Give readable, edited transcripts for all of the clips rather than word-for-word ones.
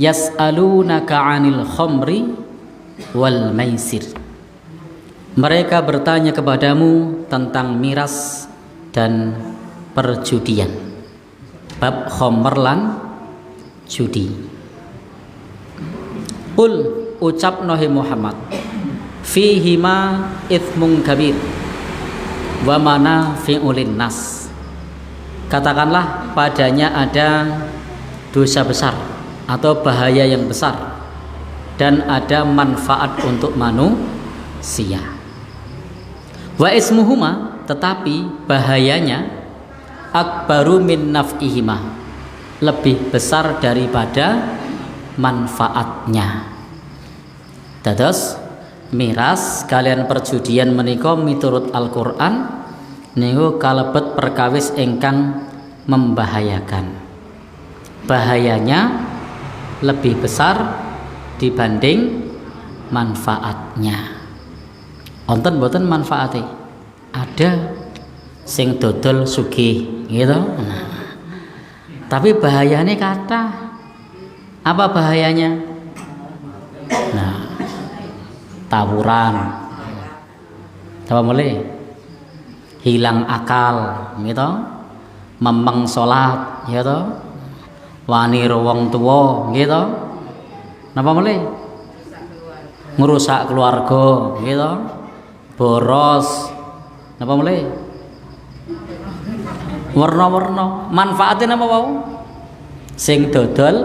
Yas'alunaka 'anil khamri wal maisir. Mereka bertanya kepadamu tentang miras dan perjudian. Bab khamr lan judi. Qul ucap nahi Muhammad, fihima ithmun kabir wa manafi'ul nas. Katakanlah padanya ada dosa besar atau bahaya yang besar dan ada manfaat untuk manusia. Wa ismuhuma, tetapi bahayanya akbaru min naf'ihima, lebih besar daripada manfaatnya. Dados miras kalian perjudian menika miturut Al-Qur'an niku kalebet perkawis ingkang membahayakan. Bahayanya lebih besar dibanding manfaatnya. Wonten mboten manfaate? Ada sing dodol sugih gitu. Tapi bahayanya kathah. Apa bahayanya? Nah, tawuran. Apa mulai? Hilang akal gitu. Memeng salat gitu. Wani wong tuwa gitu. Napa mulai? Ngerusak keluarga gitu. Boros. Napa mulai? Warna-warna. Manfaatnya napa wau? Sing dodol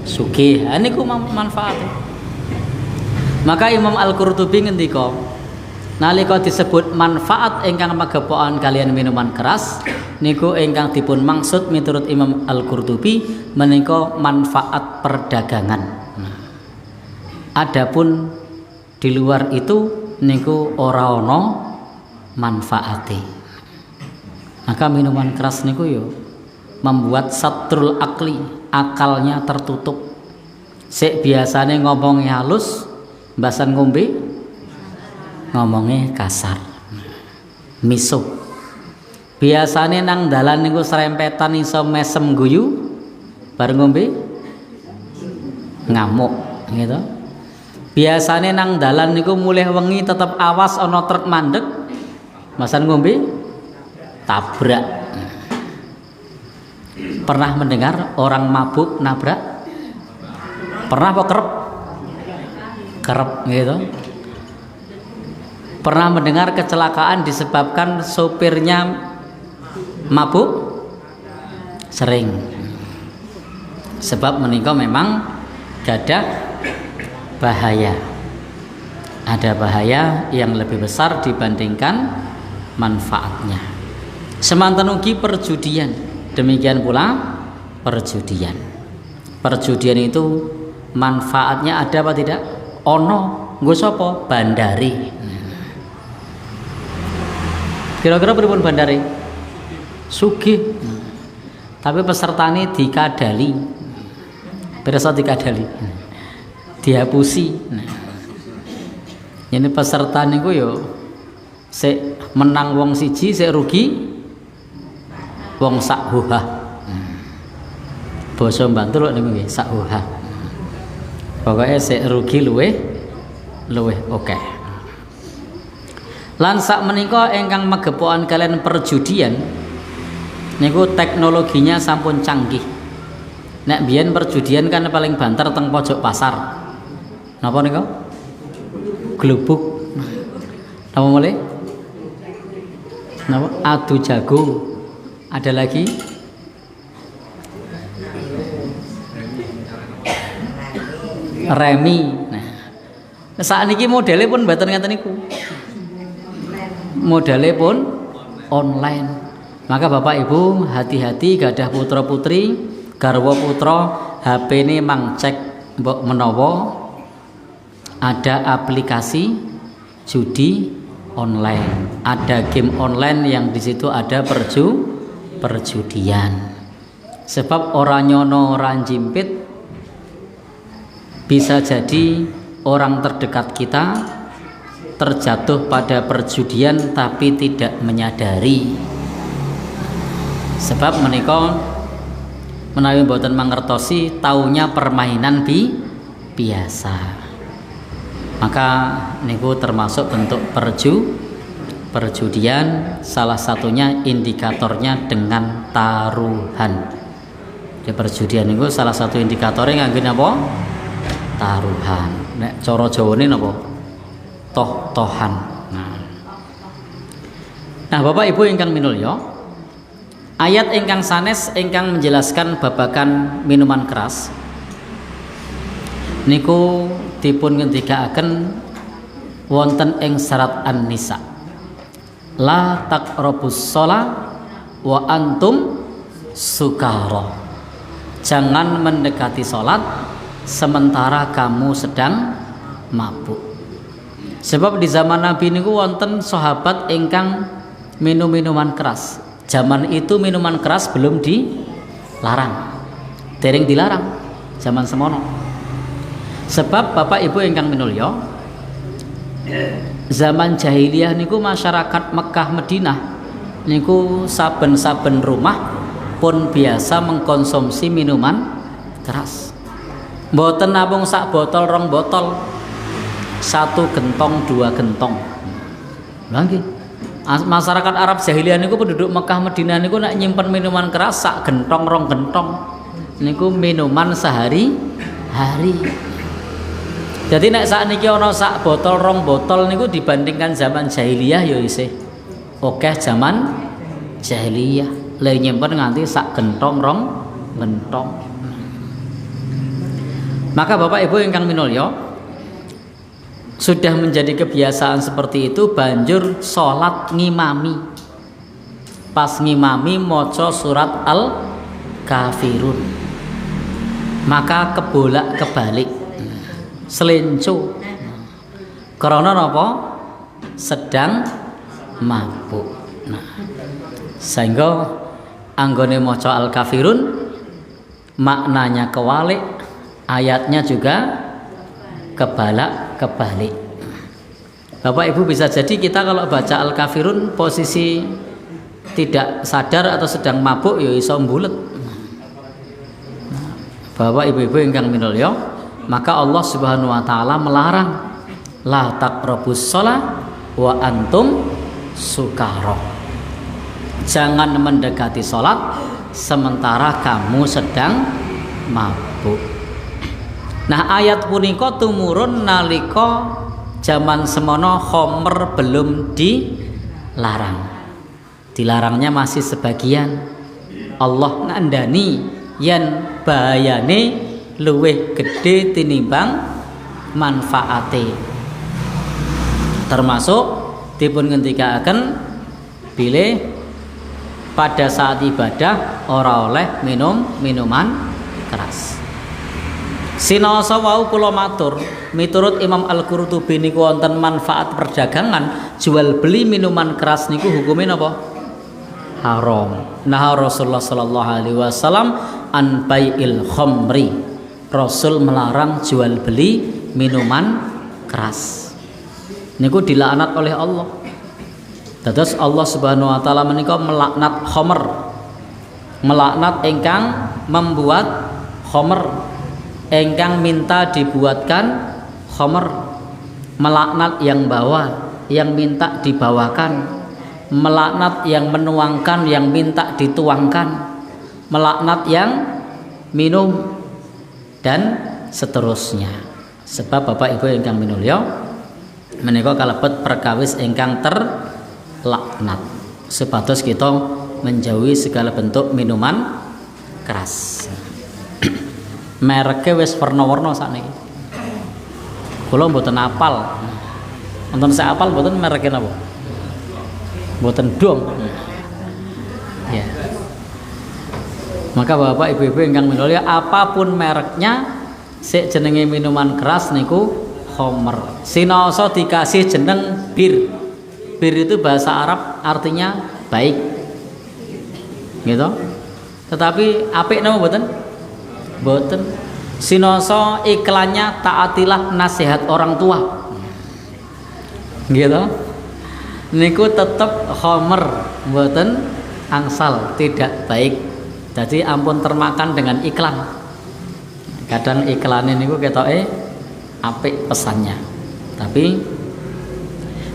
sugih. Niku manfaatnya. Maka Imam Al-Qurtubi ngendika, nalika disebut manfaat ingkang magepokan kalian minuman keras niku ingkang dipun maksud miturut Imam Al-Qurtubi menika manfaat perdagangan. Adapun di luar itu niku ora ana manfaate. Maka minuman keras niku yo membuat satrul akli, akalnya tertutup. Sik biasane ngomongnya halus, mbasan ngombe ngomongnya kasar. Miso. Biasane nang dalan niku serempetan iso mesem guyu, bar ngombe ngamuk gitu. Biasane nang dalan niku mulih wengi tetep awas ana truk mandeg, mbasan ngombe tabrak. Pernah mendengar orang mabuk nabrak? Pernah apa kerep? Kerep gitu. Pernah mendengar kecelakaan disebabkan sopirnya mabuk? Sering. Sebab menika memang gadah bahaya. Ada bahaya yang lebih besar dibandingkan manfaatnya. Semanten ugi perjudian. Demikian pula perjudian. Perjudian itu manfaatnya ada apa tidak? Ono, nggo sapa? Bandari. Kira-kira pripun bandari? Sugih. Tapi pesertane dikadali. Pirsa dikadali? Dihapusi. Ini peserta niku yo sik menang wong siji, sik rugi wong sak hohah. Basa Bantul niku nggih sak hohah. Pokoke sik rugi luweh akeh. Lan sak menika ingkang magepokan kalian perjudian niku teknologinya sampun canggih. Nek biyen perjudian kan paling banter teng pojok pasar. Napa niku? Glubuk. Napa mulai? Napa? Adu jago. Ada lagi? Remi. Nah, saat niki modelnya pun mboten ngaten niku. Modelnya pun online. Maka Bapak Ibu hati-hati gadah putra putri, garwa putra, HP ini mang cek mbok menawa ada aplikasi judi online, ada game online yang di situ ada perjudian. Sebab orang nyono orang jimpit bisa jadi orang terdekat kita terjatuh pada perjudian tapi tidak menyadari. Sebab menika menawi mboten mangertosi taunya permainan biasa. Maka niku termasuk bentuk perjudian, salah satunya indikatornya dengan taruhan. Di perjudian niku salah satu indikatornya ngangge napa? Taruhan. Nek cara Jawane napa? Toh-tohan. Nah, Bapak Ibu ingkang minulya, ayat ingkang sanes ingkang menjelaskan babagan minuman keras niku dipun ngendikaaken wonten ing Surat An-Nisa. La taqrabus shalah wa antum sukara. Jangan mendekati salat sementara kamu sedang mabuk. Sebab di zaman Nabi niku wonten sahabat ingkang minum minuman keras. Zaman itu minuman keras belum dilarang, dereng dilarang zaman semono. Sebab Bapak Ibu ingkang minulya, zaman jahiliyah niku masyarakat Mekah Madinah niku saben-saben rumah pun biasa mengkonsumsi minuman keras. Mboten namung sak botol rong botol, 1 gentong 2 gentong. Lagi masyarakat Arab jahiliyah niku penduduk Mekah Madinah niku nak nyimpen minuman keras sak gentong rong gentong niku minuman sehari-hari. Jadi nek sakniki ana sak botol rong botol niku dibandingkan zaman jahiliyah ya isih akeh zaman jahiliyah. Le nyimpen nganti sak gentong rong gentong. Maka Bapak Ibu ingkang minulya, sudah menjadi kebiasaan seperti itu, banjur sholat ngimami. Pas ngimami maca surat Al-Kafirun, maka kebolak kebalik selincu karena napa? Sedang mabuk. Nah, sehingga anggone maca Al-Kafirun maknanya kewalik, ayatnya juga kebalik. Bapak Ibu, bisa jadi kita kalau baca Al-Kafirun posisi tidak sadar atau sedang mabuk ya iso mbulet. Bapak Ibu ingkang minulya, maka Allah Subhanahu wa taala melarang la taqrabus shalah wa antum sukara. Jangan mendekati salat sementara kamu sedang mabuk. Nah, ayat punika tumurun nalika zaman semono khamr belum dilarang. Dilarangnya masih sebagian. Allah ngandani yen bahayane luwih gede tinimbang manfaate. Termasuk dipun ngendikaaken bilih pada saat ibadah ora oleh minum minuman keras. Sinaosa wau kula matur, miturut Imam Al-Qurtubi niku wonten manfaat perdagangan, jual beli minuman keras niku hukumnya napa? Haram. Nah, Rasulullah sallallahu alaihi wasallam an bai'il khamri. Rasul melarang jual beli minuman keras. Niku dilaknat oleh Allah. Dados Allah Subhanahu wa taala menika melaknat khamr. Melaknat ingkang membuat khamr, engkang minta dibuatkan khamr, melaknat yang bawa, yang minta dibawakan, melaknat yang menuangkan, yang minta dituangkan, melaknat yang minum, dan seterusnya. Sebab Bapak Ibu ingkang minulya, menika kalebet perkawis ingkang terlaknat. Supados kita menjauhi segala bentuk minuman keras. Mereknya wis warna-warna sakniki. Kula mboten apal. Wonten saya apal mboten mereknya napa? Mboten dong. Ya. Maka Bapak Ibu ingkang minulya, apapun mereknya sik jenenge minuman keras niku khamr. Sinaosa dikasih jeneng bir. Bir itu bahasa Arab artinya baik. Gitu. Tetapi apik napa mboten? Boten. Sinoso iklannya taatilah nasihat orang tua. Gitu. Niku tetep khamr, boten angsal, tidak baik. Jadi ampun termakan dengan iklan. Kadang iklan ini ketoke apik pesannya. Tapi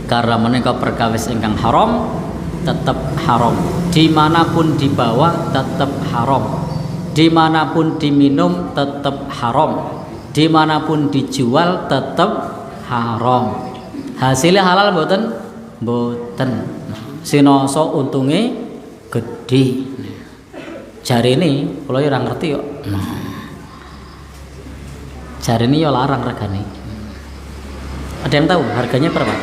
karena menika perkawis ingkang haram, tetap haram. Dimanapun dibawa tetap haram. Dimanapun diminum tetap haram. Dimanapun dijual tetap haram. Hasilnya halal mboten? Mboten. Sinoso untunge gede. Jari ini kalau ora ngerti kok. Jari ini ya larang regane. Ada yang tahu harganya berapa?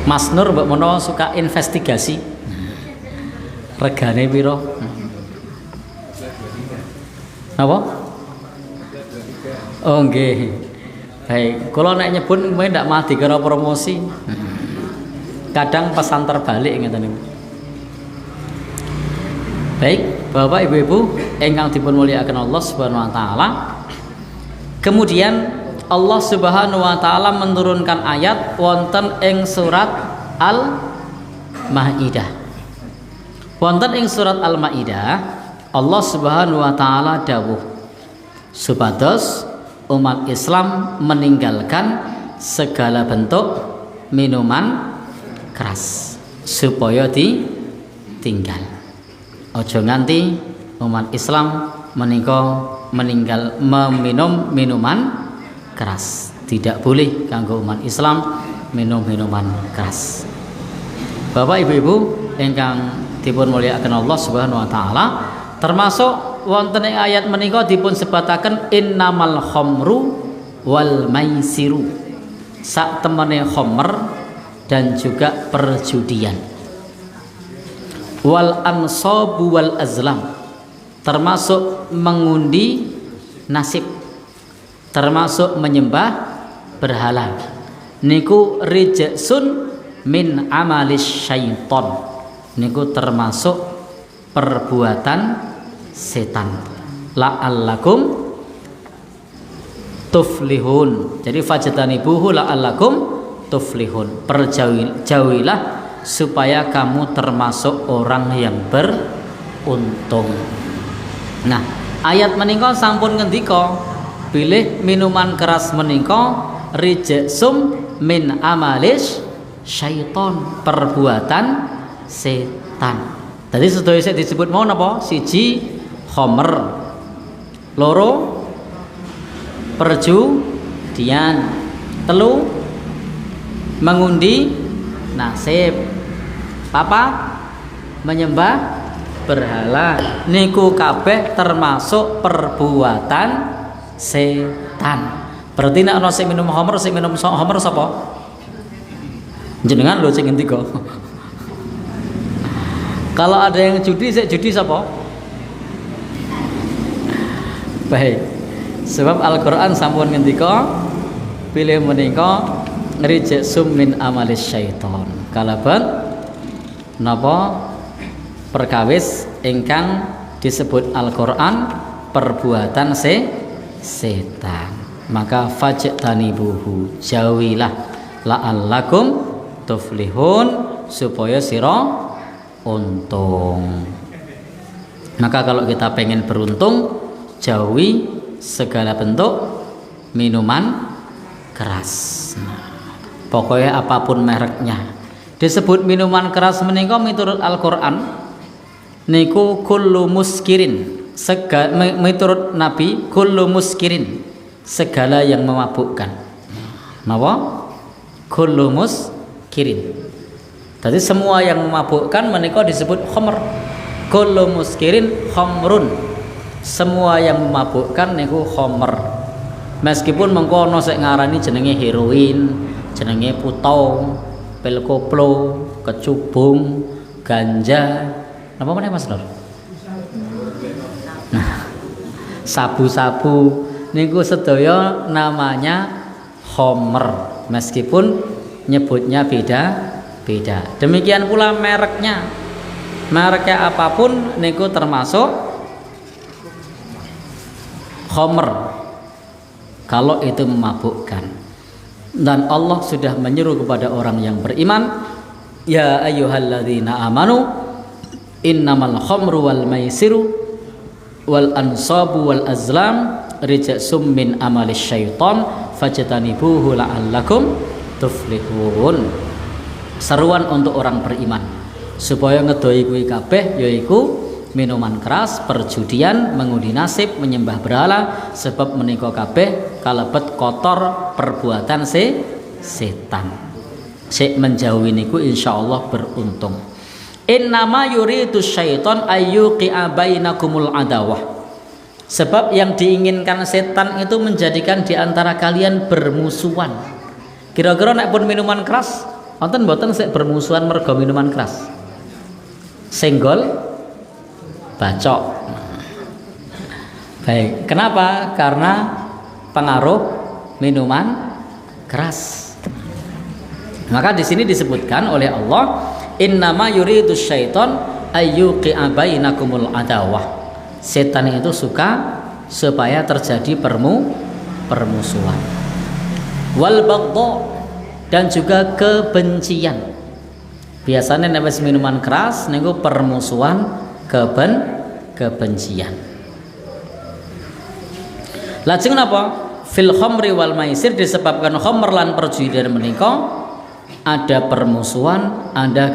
Mas Nur mbak Mono suka investigasi. Regane piro? Apa? Oh nggih. Baik, kalau nek nyebut mungkin ndak mati karo promosi. Kadang pesan terbalik ngeten niku. Baik, Bapak Ibu-ibu ingkang dipun mulyakaken Allah Subhanahu wa taala. Kemudian Allah Subhanahu wa taala menurunkan ayat wonten ing surat Al-Maidah. Wonten ing surat Al-Maidah Allah Subhanahu wa taala dawuh supados umat Islam meninggalkan segala bentuk minuman keras supaya ditinggal. Ojo nganti umat Islam meninggal meminum minuman keras. Tidak boleh kanggo umat Islam minum minuman keras. Bapak Ibu-ibu ingkang dipun mulyakaken Allah Subhanahu wa taala, termasuk wonten ing ayat menika dipun sebataken innamal khamru wal maisiru. Sak temene khamr dan juga perjudian. Wal ansabu wal azlam, termasuk mengundi nasib, termasuk menyembah berhala. Niku rijsun min amalis syaiton. Niku termasuk perbuatan setan. La'allakum tuflihun. Jadi fajtanibuhu la'allakum tuflihun. Perjauhilah supaya kamu termasuk orang yang beruntung. Nah, ayat menika sampun ngendika bilih minuman keras menika rijsum min amalis syaiton, perbuatan setan. Tadi sedaya disebut mau napa? Siji khamr, loro perjudian, telu mengundi nasib, papat menyembah berhala. Niku kabeh termasuk perbuatan setan. Berarti nek ana sing minum khamr sapa? Jenengan lho sing ngendika. Kalau ada yang judi sapa? Baik. Sebab Al-Qur'an sampun ngendika pilih menika rijsum min amalis syaiton. Kalaban napa perkawis ingkang disebut Al-Qur'an perbuatan setan. Maka fajtanibuhu, jauhilah la'allakum tuflihun, supaya sira untung. Maka kalau kita pengen beruntung, jauhi segala bentuk minuman keras. Pokoknya apapun mereknya. Disebut minuman keras menika miturut Al-Qur'an niku kullu muskirin. Miturut Nabi kullu muskirin, segala yang memabukkan. Napa? Kullu muskirin. Jadi semua yang memabukkan menika disebut khamr. Kullu muskirin khamrun. Semua yang memabukkan niku khamr. Meskipun mengko ana sing ngarani jenenge heroin, jenenge putau, pil koplo, kecubung, ganja, napa meneh Mas Nur? Nah, sabu-sabu niku sedaya namanya khamr, meskipun nyebutnya beda-beda. Demikian pula mereknya. Mereknya apapun niku termasuk khamr kalau itu memabukkan. Dan Allah sudah menyeru kepada orang yang beriman, ya ayyuhalladzina amanu innamal khamru wal maisiru wal ansabu wal azlam rijsum min amalis syaiton fajtanibuhu la'allakum tuflihun. Seruan untuk orang beriman supaya ngedoi kuwi kabeh yaiku minuman keras, perjudian, mengundi nasib, menyembah berhala, sebab menika kabeh kalebet kotor perbuatan setan. Sik menjauhi niku insyaallah beruntung. Innama yuridu syaiton ayyuqi'a bainakumul adawah. Sebab yang diinginkan setan itu menjadikan di antara kalian bermusuhan. Kira-kira nek pun minuman keras, wonten mboten sik bermusuhan mergo minuman keras? Senggol bacok. Baik, kenapa? Karena pengaruh minuman keras. Maka di sini disebutkan oleh Allah, innama yuridu syaiton ayyuqi'a bainakumul adawah. Setan itu suka supaya terjadi permusuhan. Wal baghdha, dan juga kebencian. Biasanya nek minuman keras niku permusuhan, kebencian. Lajeng napa? Fil khamri wal maisir, disebabkan khamr lan perjudian menika ada permusuhan, ada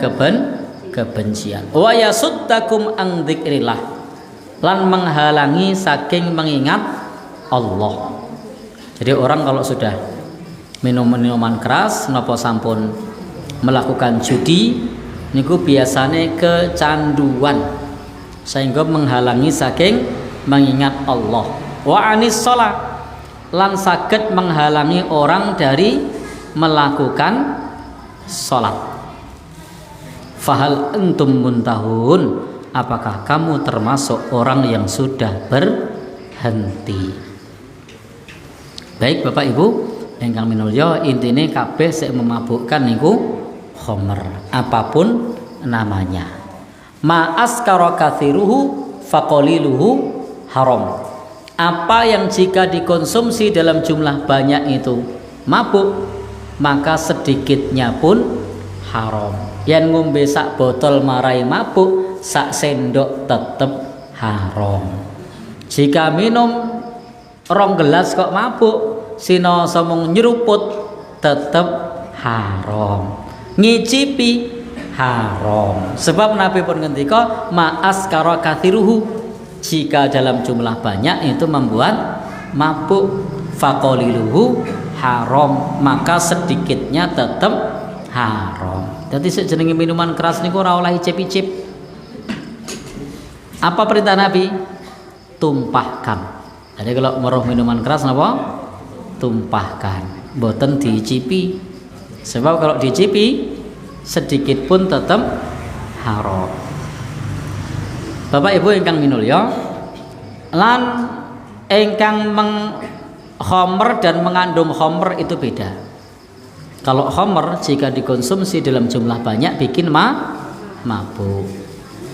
kebencian. Wa yasuddakum an dzikrillah, lan menghalangi saking mengingat Allah. Jadi orang kalau sudah minum minuman keras napa sampun melakukan judi niku biasanya kecanduan sehingga menghalangi saking mengingat Allah. Wa anis shalah, lan saged menghalangi orang dari melakukan salat. Fahal antum muntahun, apakah kamu termasuk orang yang sudah berhenti? Baik Bapak Ibu ingkang minulya, intine kabeh sik memabukkan niku khamr apapun namanya. Ma askara kathiruhu faqaliluhu haram. Apa yang jika dikonsumsi dalam jumlah banyak itu mabuk, maka sedikitnya pun haram. Yang ngombe sak botol marai mabuk, sak sendok tetep haram. Jika minum rong gelas kok mabuk, sino somong nyeruput, tetep haram. Ngicipi haram. Sebab Nabi pun ngendika ma'as karo kathiruhu, jika dalam jumlah banyak itu membuat mabuk, faqaliluhu haram, maka sedikitnya tetap haram. Jadi sejenenge minuman keras niku ora oleh icip-icip. Apa perintah Nabi? Tumpahkan. Jadi kalau meroh minuman keras napa? Tumpahkan, mboten diicipi. Sebab kalau dicipi sedikit pun tetap haram. Bapak Ibu ingkang minulya, lan ingkang khamr dan mengandung khamr itu beda. Kalau khamr jika dikonsumsi dalam jumlah banyak bikin mabuk.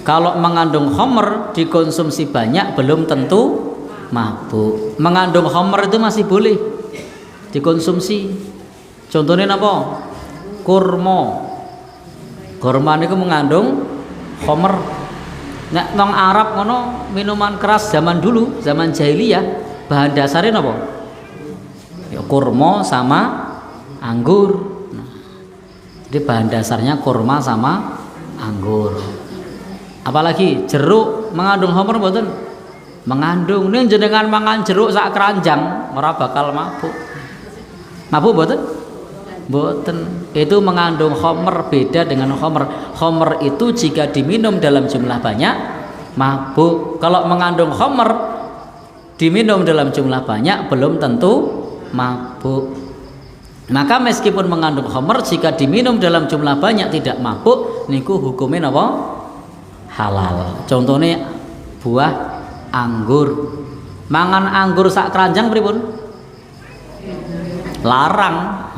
Kalau mengandung khamr dikonsumsi banyak belum tentu mabuk. Mengandung khamr itu masih boleh dikonsumsi. Contohnya apa? Kurma. Kurma niku mengandung khamr. Nek nang Arab ngono minuman keras zaman dulu, zaman jahiliyah, bahan dasarnya apa? Ya kurma sama anggur. Nah, jadi bahan dasarnya kurma sama anggur. Apalagi jeruk mengandung khamr mboten? Mengandung. Ning jenengan mangan jeruk sak keranjang ora bakal mabuk. Mabuk mboten? Mboten. Itu mengandung khamr, beda dengan khamr. Khamr itu jika diminum dalam jumlah banyak mabuk. Kalau mengandung khamr diminum dalam jumlah banyak belum tentu mabuk. Maka meskipun mengandung khamr, jika diminum dalam jumlah banyak tidak mabuk, niku hukumnya apa? Halal. Contohnya buah anggur. Mangan anggur sak keranjang pripun? Larang.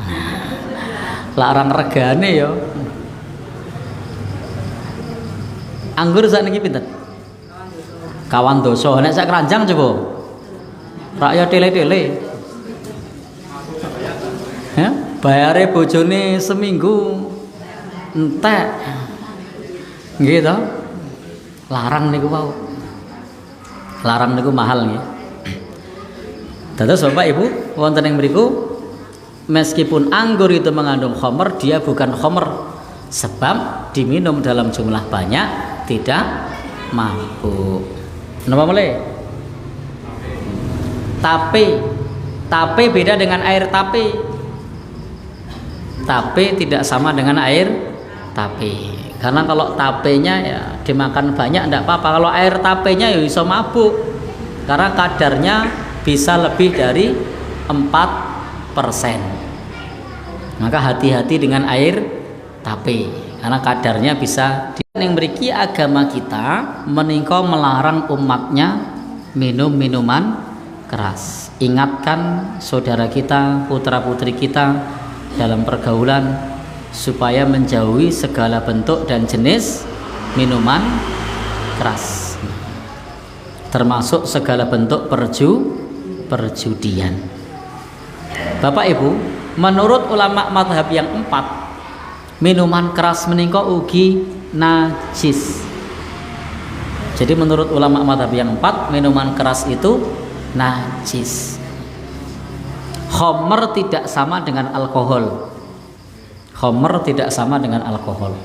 Larang regane ya. Anggur sakniki pinten? Kawan dosa. Nek sak keranjang coba. Rakyat tele-tele. Ya, bayare bojone seminggu entek. Nggih to? Larang niku wau. Larang niku mahal nggih. Dados Bapak Ibu wonten ing mriku meskipun anggur itu mengandung khamr, dia bukan khamr sebab diminum dalam jumlah banyak tidak mabuk. Napa mulai? Tape beda dengan air tape. Tape tidak sama dengan air tape. Karena kalau tapenya ya dimakan banyak tidak apa-apa. Kalau air tapenya ya bisa mabuk. Karena kadarnya bisa lebih dari 4%. Maka hati-hati dengan air tape. Karena kadarnya bisa yang mriki agama kita menika melarang umatnya minum minuman keras. Ingatkan saudara kita, putra-putri kita dalam pergaulan supaya menjauhi segala bentuk dan jenis minuman keras, termasuk segala bentuk perjudian. Bapak Ibu, menurut ulama madhab yang 4, minuman keras menika ugi najis. Jadi menurut ulama madhab yang 4, minuman keras itu najis. Khamr tidak sama dengan alkohol. Khamr tidak sama dengan alkohol.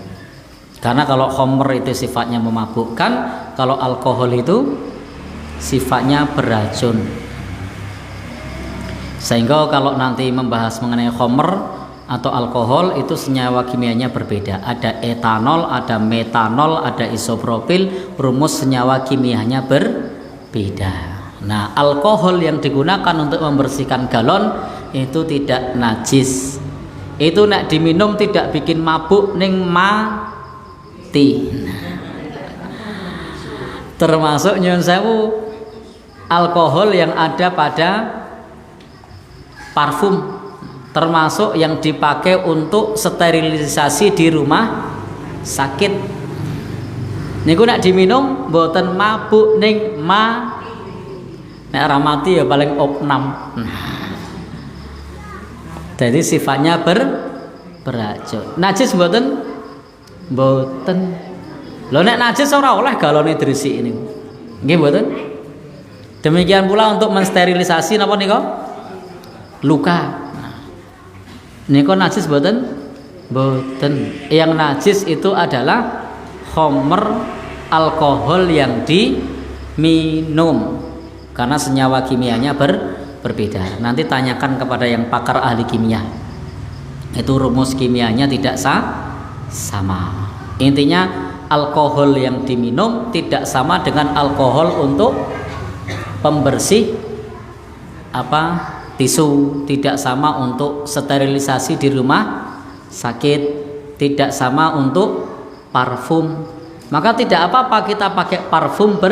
Karena kalau khamr itu sifatnya memabukkan, kalau alkohol itu sifatnya beracun. Sehingga kalau nanti membahas mengenai khamr atau alkohol itu senyawa kimianya berbeda. Ada etanol, ada metanol, ada isopropil, rumus senyawa kimianya berbeda. Nah, alkohol yang digunakan untuk membersihkan galon itu tidak najis. Itu nek diminum tidak bikin mabuk ning mati. Termasuk nyun sewu alkohol yang ada pada parfum, termasuk yang dipakai untuk sterilisasi di rumah sakit. Niku nek diminum mboten mabuk ning nek ora mati ya paling opnam. Jadi sifatnya beracun. Najis mboten? Mboten. Lho nek najis ora oleh galone dresik niku. Nggih mboten? Demikian pula untuk mensterilisasi napa nika? Luka. Nika najis mboten? Mboten. Yang najis itu adalah khamr, alkohol yang diminum. Karena senyawa kimianya berbeda. Nanti tanyakan kepada yang pakar ahli kimia. Itu rumus kimianya tidak sama. Intinya alkohol yang diminum tidak sama dengan alkohol untuk pembersih tisu, tidak sama untuk sterilisasi di rumah sakit, tidak sama untuk parfum. Maka tidak apa-apa kita pakai parfum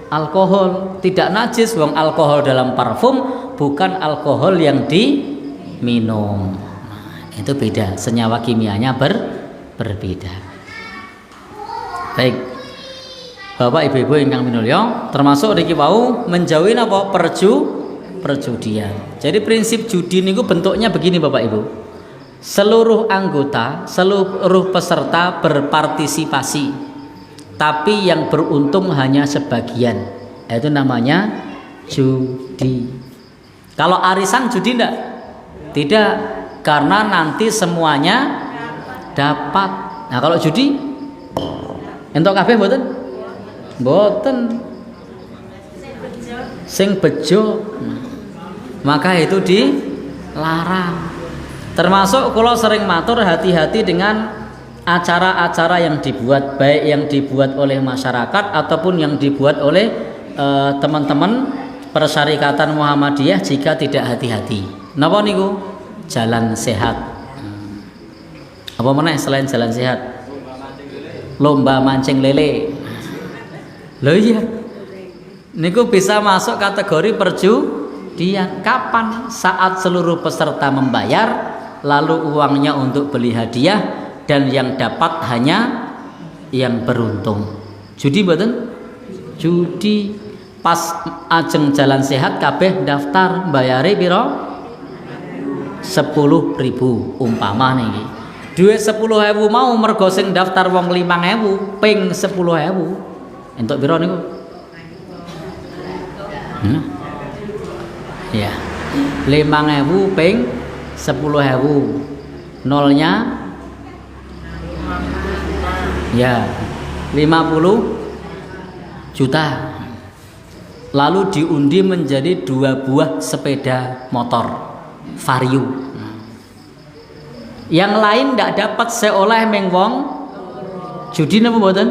alkohol, tidak najis. Wong alkohol dalam parfum bukan alkohol yang diminum. Itu beda, senyawa kimianya berbeda. Baik, Bapak Ibu-ibu ingkang minulya, termasuk niki wau menjauhi napa perjudian. Jadi prinsip judi niku bentuknya begini Bapak Ibu. Seluruh anggota, seluruh peserta berpartisipasi, tapi yang beruntung hanya sebagian. Itu namanya judi. Kalau arisan judi enggak? Tidak, karena nanti semuanya dapat. Nah, kalau judi entuk kabeh mboten? Mboten. Sing bejo. Maka itu dilarang. Termasuk kalau sering matur hati-hati dengan acara-acara yang dibuat, baik yang dibuat oleh masyarakat ataupun yang dibuat oleh teman-teman Persyarikatan Muhammadiyah jika tidak hati-hati. Napa niku? Jalan sehat. Apa meneh selain jalan sehat? Lomba mancing lele. Loh iya. Niku bisa masuk kategori perjudian. Kapan? Saat seluruh peserta membayar, lalu uangnya untuk beli hadiah, dan yang dapat hanya yang beruntung. Judi mboten? Judi. Pas ajeng jalan sehat kabeh daftar, bayare piro? 10.000 umpama niki. Duit 10.000 mau mergo sing daftar wong 5.000 ping 10.000. Entuk piro niku? Ya. 5.000 ping 10.000. Nolnya ya 50 juta. Lalu diundi menjadi 2 buah sepeda motor Vario. Yang lain tidak dapat seoleh meng wong judi napa mboten?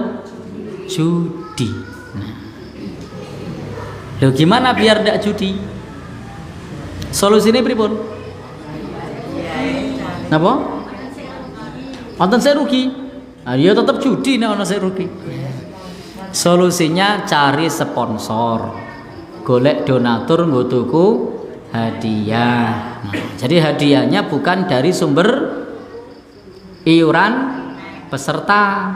Judi. Loh gimana biar tidak judi? Solusinya pripun? Napa? Wonten saya rugi. Ah ya tetap judi nek ana saya rugi. Solusinya cari sponsor. Golek donatur nggo tuku hadiah. Jadi hadiahnya bukan dari sumber iuran peserta.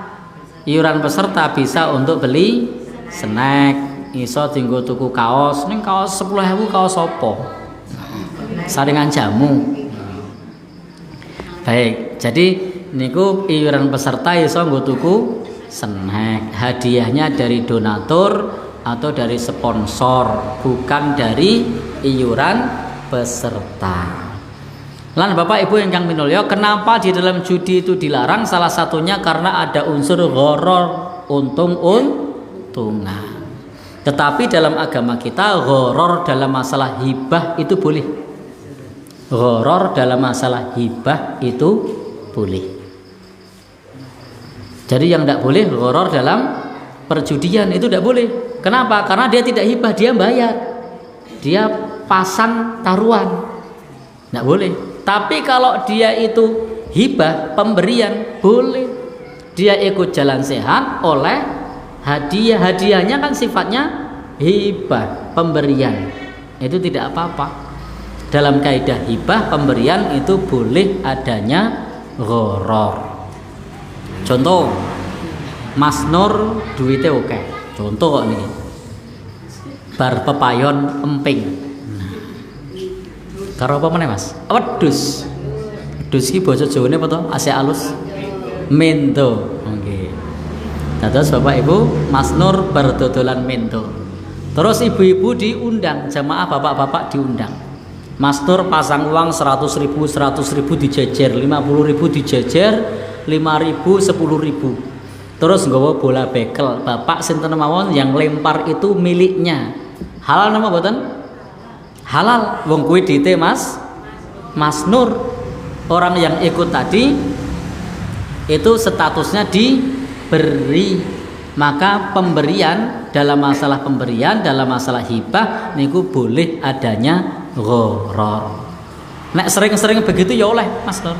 Iuran peserta bisa untuk beli snack, iso dienggo tuku kaos. Ning kaos 10.000 kaos apa? Saringan jamu. Baik, jadi niku iuran peserta iso nggo tuku snack. Hadiahnya dari donatur atau dari sponsor, bukan dari iuran peserta. Lan Bapak Ibu ingkang minulya, kenapa di dalam judi itu dilarang? Salah satunya karena ada unsur gharar, untung-untungan. Tetapi dalam agama kita gharar dalam masalah hibah itu boleh. Gharar dalam masalah hibah itu boleh. Jadi yang tidak boleh gharar dalam perjudian itu tidak boleh. Kenapa? Karena dia tidak hibah, dia bayar. Dia pasang taruhan. Tidak boleh. Tapi kalau dia itu hibah, pemberian, boleh. Dia ikut jalan sehat oleh hadiah. Hadiahnya kan sifatnya hibah, pemberian. Itu tidak apa-apa. Dalam kaidah hibah, pemberian itu boleh adanya gharar. Contoh, Mas Nur duitnya oke. Contoh kok nih. Bar pepayon emping. Karo apa meneh Mas? Wedhus. Wedhus iki basa Jawane apa to? Asih alus. Mento. Nggih. Dados Bapak Ibu, Mas Nur berdodolan mento. Terus ibu-ibu diundang, jamaah bapak-bapak diundang. Mas Nur pasang uang 100.000 dijejer, 50.000 dijejer, 5.000, 10.000. Terus nggawa bola bekel. Bapak sinten mawon yang lempar itu miliknya. Halal napa mboten? Halal, wong kuwi dite Mas Nur. Orang yang ikut tadi itu statusnya diberi. Maka pemberian, dalam masalah pemberian, dalam masalah hibah niku boleh adanya gharar. Nek sering-sering begitu ya oleh Mas Nur.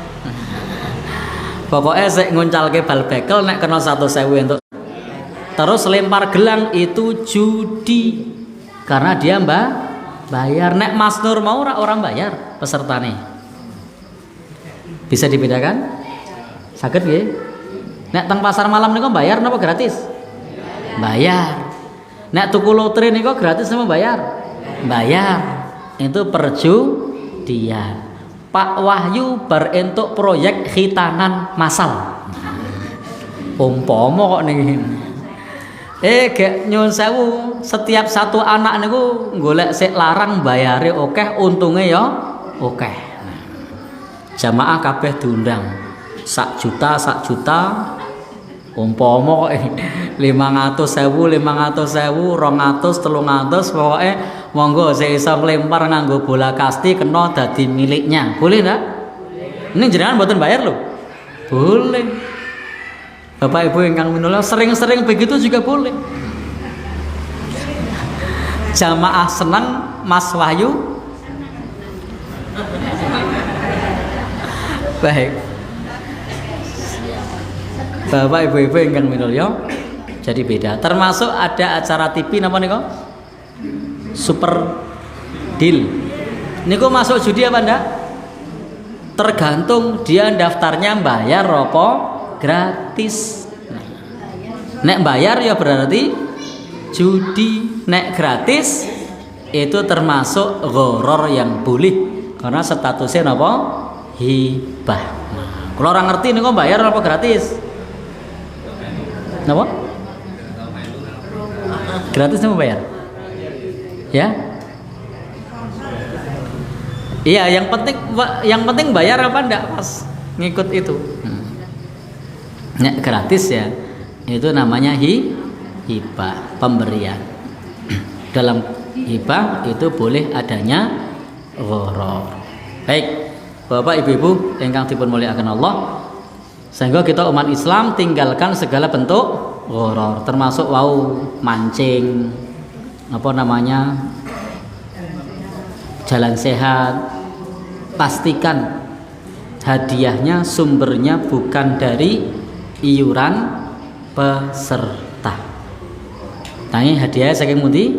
Pokoknya sik nguncalke bal bekel nek kena 100.000 entuk. Terus lempar gelang itu judi. Karena dia bayar. Nek Mas Nur mau orang bayar pesertane. Bisa dibedakan? Saged nggih? Nek teng pasar malam niku bayar napa gratis? Bayar. Nek tuku lotre niku gratis napa bayar? Bayar. Itu perjudian. Pak Wahyu berentuk proyek khitanan massal. Umpama kok niki. Gek nyun sewu, setiap satu anak niku golek sik larang bayare akeh, untunge ya akeh. Jamaah kabeh diundang. 1 juta, umpama kok 500.000, 200, 300, pokoke monggo sik iso nglempar nganggo bola kasti kena dadi miliknya. Boleh ndak? Ini jenengan mboten bayar lho. Boleh. Bapak Ibu ingkang minulya, sering-sering begitu juga boleh. Jamaah senang Mas Wahyu. Baik. Bapak Ibu ingkang minulya, jadi beda. Termasuk ada acara TV napa niku? Super Deal. Niku masuk judi apa ndak? Tergantung dia daftarnya bayar apa gratis. Nek bayar ya berarti judi. Nek gratis itu termasuk gharar yang boleh karena statusnya napa? Hibah. Kalau orang ngerti niku bayar apa gratis? Napa? Gratis apa bayar? Ya? Iya, yang penting bayar apa enggak pas ngikut itu. Nek gratis ya, itu namanya hibah, pemberian. Dalam hibah itu boleh adanya gharar. Baik, Bapak Ibu-ibu ingkang dipun mulyakaken Allah, sehingga kita umat Islam tinggalkan segala bentuk gharar, termasuk mancing, jalan sehat. Pastikan hadiahnya sumbernya bukan dari iuran peserta. Tangi hadiah saking pundi?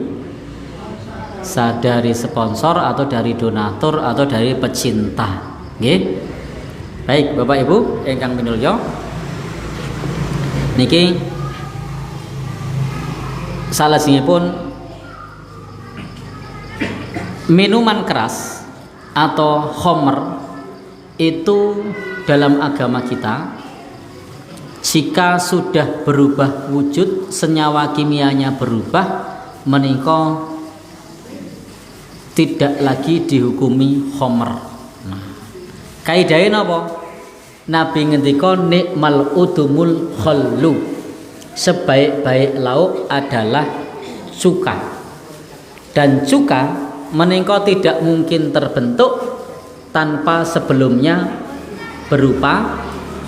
Dari sponsor atau dari donatur atau dari pecinta. Nggih. Baik, Bapak Ibu ingkang minulya. Niki salajengipun minuman keras atau khamr itu dalam agama kita jika sudah berubah wujud, senyawa kimianya berubah, menika tidak lagi dihukumi khamr. Kaidahe napa? Nabi ngendika nikmal udumul khallu. Sebaik-baik lauk adalah cuka. Dan cuka menika tidak mungkin terbentuk tanpa sebelumnya berupa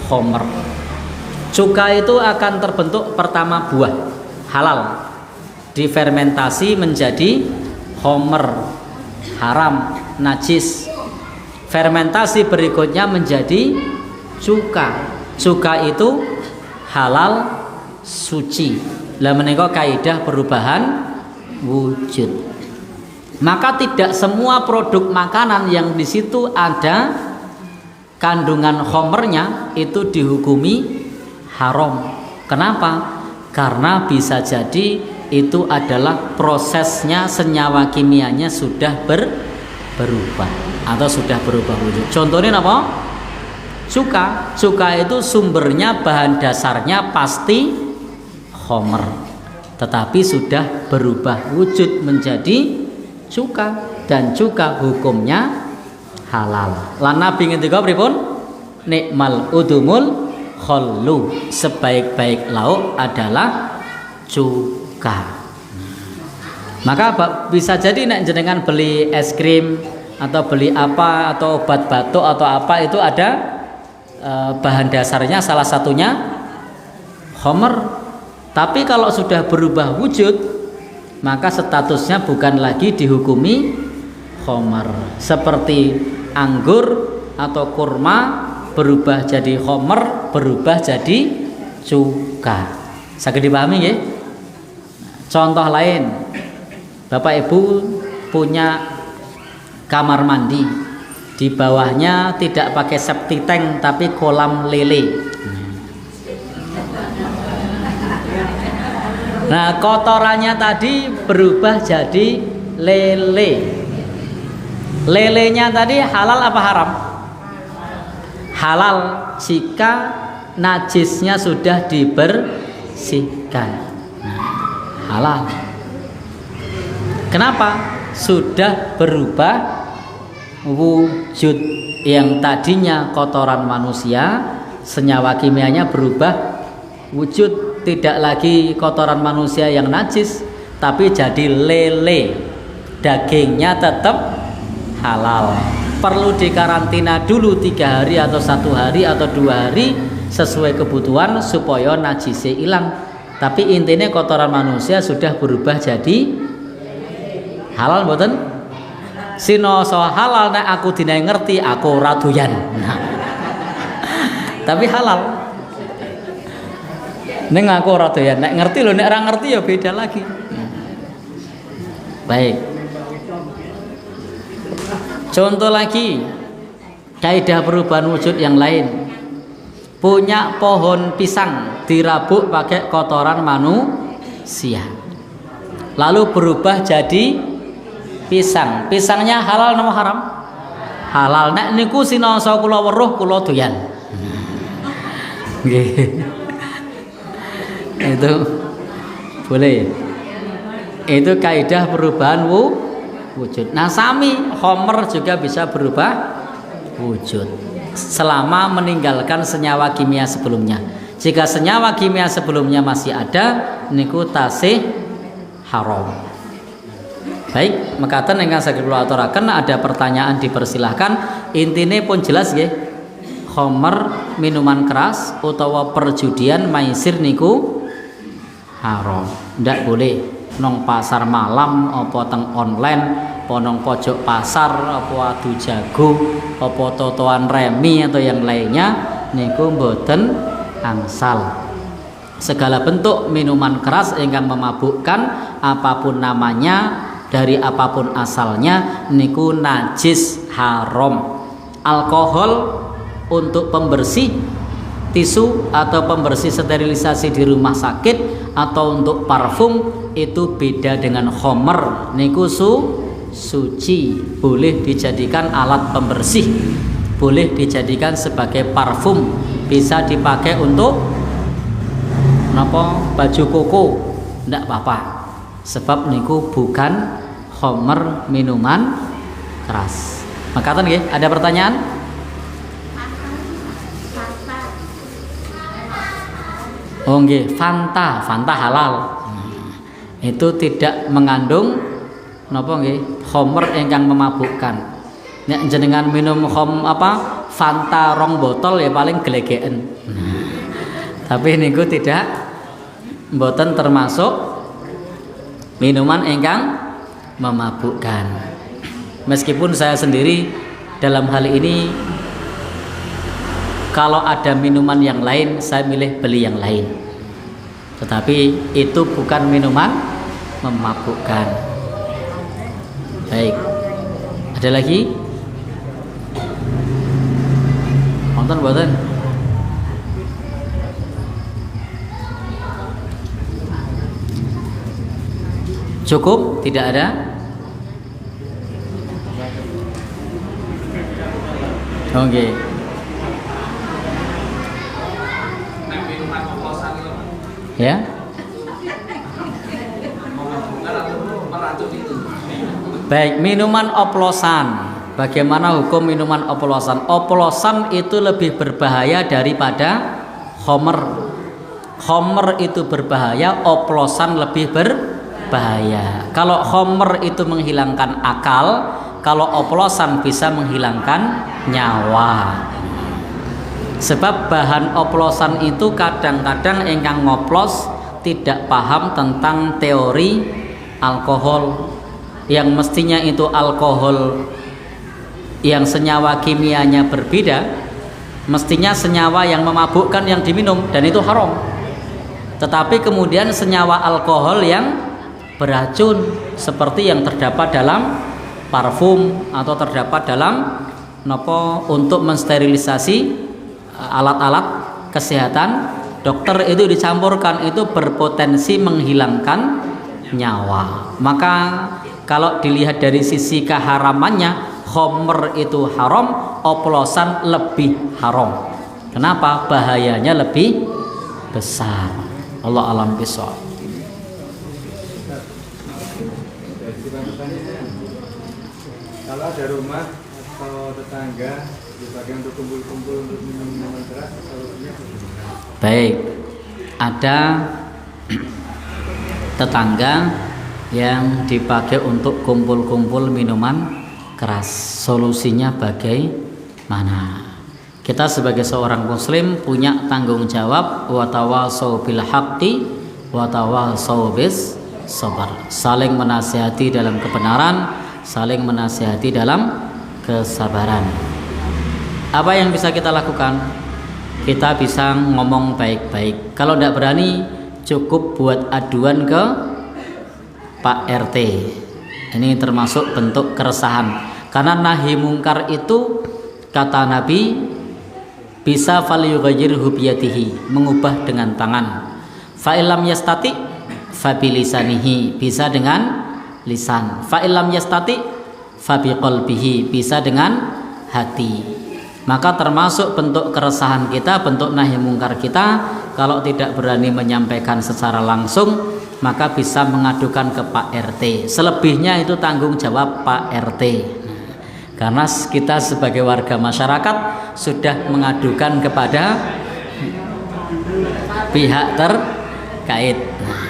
khamr. Cuka itu akan terbentuk pertama buah halal, difermentasi menjadi khamr, haram, najis. Fermentasi berikutnya menjadi cuka. Cuka itu halal, suci. Lah menika kaidah perubahan wujud. Maka tidak semua produk makanan yang di situ ada kandungan khamrnya itu dihukumi haram. Kenapa? Karena bisa jadi itu adalah prosesnya, senyawa kimianya sudah berubah atau sudah berubah wujud. Contohnya apa? Cuka. Cuka itu sumbernya, bahan dasarnya pasti khamr, tetapi sudah berubah wujud menjadi cuka, dan cuka hukumnya halal. Lan Nabi ngendika pripun? Nikmal udumul khallu. Sebaik-baik lauk adalah cuka. Maka bisa jadi nek jenengan beli es krim atau beli apa atau obat batuk atau apa, itu ada bahan dasarnya salah satunya khamr. Tapi kalau sudah berubah wujud, maka statusnya bukan lagi dihukumi khamr. Seperti anggur atau kurma berubah jadi khamr, berubah jadi cuka. Saged dipahami nggih? Contoh lain, Bapak Ibu punya kamar mandi, di bawahnya tidak pakai septic tank tapi kolam lele. Nah, kotorannya tadi berubah jadi lele. Lelenya tadi halal apa haram? Halal jika najisnya sudah dibersihkan. Halal. Kenapa? Sudah berubah wujud. Yang tadinya kotoran manusia, senyawa kimianya berubah wujud. Tidak lagi kotoran manusia yang najis, tapi jadi lele. Dagingnya tetap halal. Perlu dikarantina dulu 3 hari atau 1 hari atau 2 hari sesuai kebutuhan supaya najisnya hilang. Tapi intinya kotoran manusia sudah berubah jadi halal, mboten? Sinoso halal nek aku dinae ngerti aku ora doyan. Nah. Tapi halal. Ning aku ora doyan, nek ngerti lho, nek ora ngerti ya beda lagi. Baik. Contoh lagi, kaidah perubahan wujud yang lain. Punya pohon pisang dirabuk pakai kotoran manusia. Lalu berubah jadi pisang. Pisangnya halal napa haram? Halal. Nek niku sinoso kula weruh kula doyan. Nggih. Itu boleh. Itu kaidah perubahan wujud. Nah, sami homer juga bisa berubah wujud selama meninggalkan senyawa kimia sebelumnya. Jika senyawa kimia sebelumnya masih ada, niku tasih haram. Baik, mekaten ingkang saged kula aturaken, ada pertanyaan dipersilahkan. Intine pun jelas nggih. Homer minuman keras utawa perjudian maisir niku haram. Ndak boleh nong pasar malam apa teng online apa nong pojok pasar apa adu jago apa totoan remi atau yang lainnya niku mboten angsal. Segala bentuk minuman keras ingkang memabukkan apapun namanya dari apapun asalnya niku najis haram. Alkohol untuk pembersih tisu atau pembersih sterilisasi di rumah sakit atau untuk parfum itu beda dengan homer. Niku suci, boleh dijadikan alat pembersih, boleh dijadikan sebagai parfum, bisa dipakai untuk napa baju koko, ndak apa-apa. Sebab niku bukan homer minuman keras. Makaten nggih, ada pertanyaan? Oh nggih, Fanta halal. Itu tidak mengandung napa nggih? Homer ingkang memabukkan. Nek jenengan minum Fanta rong botol ya paling gelegeken. Tapi niku tidak mboten termasuk minuman ingkang memabukkan. Meskipun saya sendiri dalam hal ini kalau ada minuman yang lain saya milih beli yang lain, tetapi itu bukan minuman memabukkan. Baik, ada lagi? Nonton boten? Cukup? Tidak ada? Oke. Ya. Baik, minuman oplosan. Bagaimana hukum minuman oplosan? Oplosan itu lebih berbahaya daripada homer. Homer itu berbahaya, oplosan lebih berbahaya. Kalau homer itu menghilangkan akal, kalau oplosan bisa menghilangkan nyawa. Sebab bahan oplosan itu kadang-kadang ingkang ngoplos tidak paham tentang teori alkohol, yang mestinya itu alkohol yang senyawa kimianya berbeda, mestinya senyawa yang memabukkan yang diminum dan itu haram. Tetapi kemudian senyawa alkohol yang beracun seperti yang terdapat dalam parfum atau terdapat dalam untuk mensterilisasi alat-alat kesehatan dokter itu dicampurkan, itu berpotensi menghilangkan nyawa. Maka kalau dilihat dari sisi keharamannya, homer itu haram, oplosan lebih haram. Kenapa? Bahayanya lebih besar. Allah alam bisawab. Kalau ada rumah atau tetangga dipakai untuk kumpul-kumpul untuk minum minuman keras, solusinya bagaimana? Baik, ada tetangga yang dipakai untuk kumpul-kumpul minuman keras. Solusinya bagaimana? Kita sebagai seorang muslim punya tanggung jawab, wa tawasau bil haqqi wa tawasau bis sabar. Saling menasihati dalam kebenaran, saling menasihati dalam kesabaran. Apa yang bisa kita lakukan? Kita bisa ngomong baik-baik. Kalau tidak berani, cukup buat aduan ke Pak RT. Ini termasuk bentuk keresahan. Karena nahi mungkar itu kata Nabi bisa falyughayyirhu biyadihi, mengubah dengan tangan. Fa illam yastati fa bilisanihi, bisa dengan lisan. Fa illam yastati fa biqalbihi, bisa dengan hati. Maka termasuk bentuk keresahan kita, bentuk nahi mungkar kita, kalau tidak berani menyampaikan secara langsung, maka bisa mengadukan ke Pak RT. Selebihnya itu tanggung jawab Pak RT. Nah, karena kita sebagai warga masyarakat sudah mengadukan kepada pihak terkait. Nah,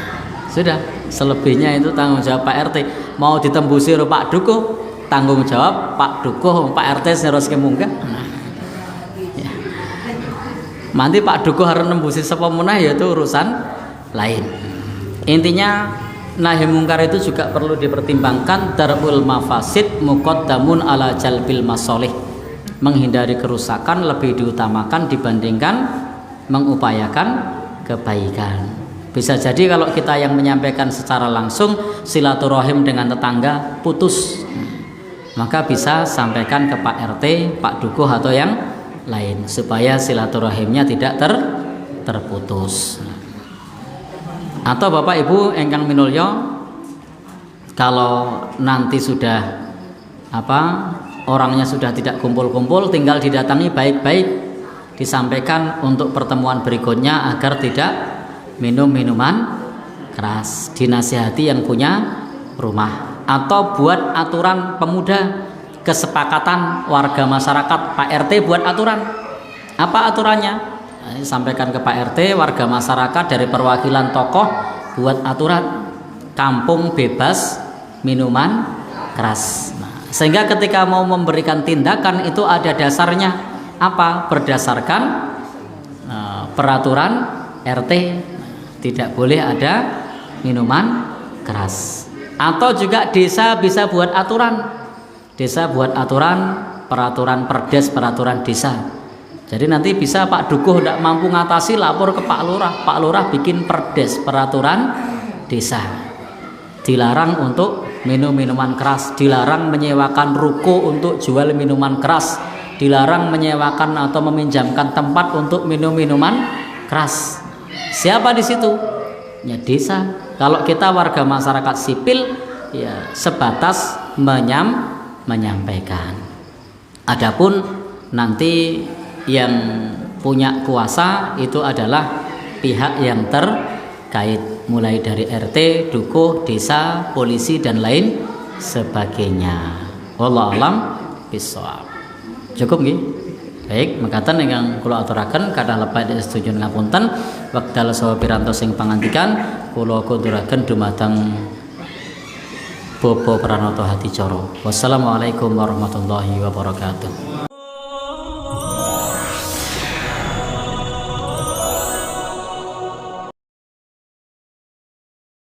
sudah, selebihnya itu tanggung jawab Pak RT. Mau ditembusi oleh Pak Dukuh, tanggung jawab Pak Dukuh, Pak RT seharusnya munggah. Nah, ya. Nanti Pak Dukuh harus nembusi sapa meneh yaitu urusan lain. Intinya nahi mungkar itu juga perlu dipertimbangkan, darul mafasid muqaddamun ala jalbil masolih. Menghindari kerusakan lebih diutamakan dibandingkan mengupayakan kebaikan. Bisa jadi kalau kita yang menyampaikan secara langsung silaturahim dengan tetangga putus, maka bisa sampaikan ke Pak RT, Pak Dukuh atau yang lain supaya silaturahimnya tidak terputus. Atau Bapak Ibu ingkang minulya, kalau nanti sudah orangnya sudah tidak kumpul-kumpul, tinggal didatangi baik-baik, disampaikan untuk pertemuan berikutnya agar tidak minum minuman keras, dinasihati yang punya rumah. Atau buat aturan pemuda, kesepakatan warga masyarakat, Pak RT buat aturan. Apa aturannya? Sampaikan ke Pak RT, warga masyarakat dari perwakilan tokoh buat aturan kampung bebas minuman keras. Nah, sehingga ketika mau memberikan tindakan itu ada dasarnya apa? Berdasarkan peraturan RT, tidak boleh ada minuman keras. Atau juga desa bisa buat aturan, desa buat aturan, peraturan perdes, peraturan desa. Jadi nanti bisa Pak Dukuh tidak mampu ngatasi, lapor ke Pak Lurah, Pak Lurah bikin perdes, peraturan desa, dilarang untuk minum minuman keras, dilarang menyewakan ruko untuk jual minuman keras, dilarang menyewakan atau meminjamkan tempat untuk minum minuman keras. Siapa di situ? Ya desa. Kalau kita warga masyarakat sipil, ya sebatas menyampaikan. Adapun nanti yang punya kuasa itu adalah pihak yang terkait, mulai dari RT, Dukuh, desa, polisi dan lain sebagainya. Wallahu a'lam bishawab. Cukup nggih? Baik, mekaten ingkang kula aturaken kathah lepat setuju ngapunten wekdal saha piranto sing pangandikan kula kunduraken dumateng Bobo Pranoto Hadicara. Wassalamualaikum warahmatullahi wabarakatuh.